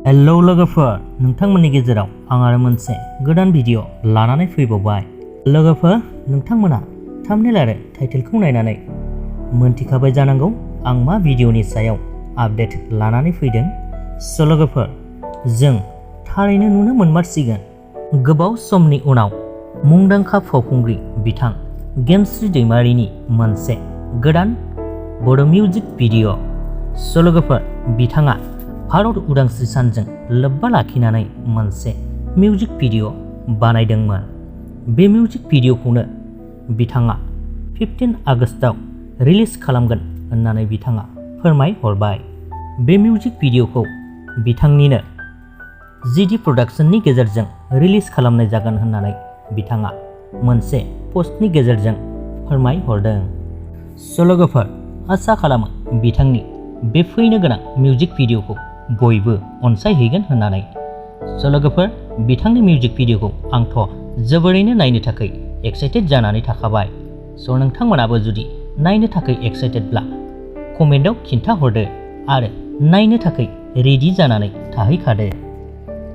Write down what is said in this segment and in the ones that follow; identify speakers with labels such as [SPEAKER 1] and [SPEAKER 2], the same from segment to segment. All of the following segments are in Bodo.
[SPEAKER 1] हेलौ लोगोफोर, नोंथांमोननि गेजेराव आं आरो मोनसे गोदान भिडिअ लानानै फैबावबाय। लोगोफोर, नोंथांमोना थाम्बनेल आरो टाइटेलखौ नायनानै मोनथिखाबाय जानांगौ आं मा भिडिअनि सायाव आपडेट लानानै फैदों। स' लोगोफोर, जों थारैनो नुनो मोनमारसिगोन गोबाव समनि उनाव मुंदांखा फावखुंग्रि बिथां गेमस्रि दैमारिनि मोनसे गोदान बड' मिउजिक भिडिअ। स' लोगोफोर, बिथाङा भारत उदांस्रि सानजों लोब्बा लाखिनानै मोनसे मिउजिक भिडिअ बानायदोंमोन। बे मिउजिक भिडिअखौनो बिथाङा 15 आगस्टआव रिलिज खालामगोन होननानै बिथाङा फोरमायहरबाय। बे मिउजिक भिडिअखौ बिथांनिनो जिडि प्रडाक्शननि गेजेरजों रिलिज खालामनाय जागोन होननानै बिथाङा मोनसे पस्टनि गेजेरजों फोरमायहरदों। स' लोगोफोर, आसा खालामो बिथांनि बे फैनो गोनां मिउजिक भिडिअखौ बयबो अनसायहैगोन होननानै। स' लोगोफोर, बिथांनि मिउजिक भिडिअखौ आंथ' जोबोरैनो नायनो थाखाय एक्साइटेड जानानै थाखाबाय। स' नोंथांमोनाबो जुदि नायनो थाखाय एक्साइटेडब्ला कमेन्टआव खिन्थाहरदो आरो नायनो थाखाय रेडि जानानै थाहैखादो।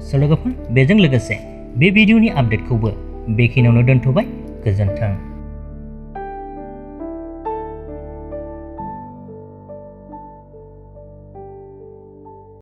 [SPEAKER 1] स' लोगोफोर, बेजों लोगोसे बे भिडिअनि आपडेटखौबो बेखिनियावनो दोनथ'बाय। गोजोन्थों।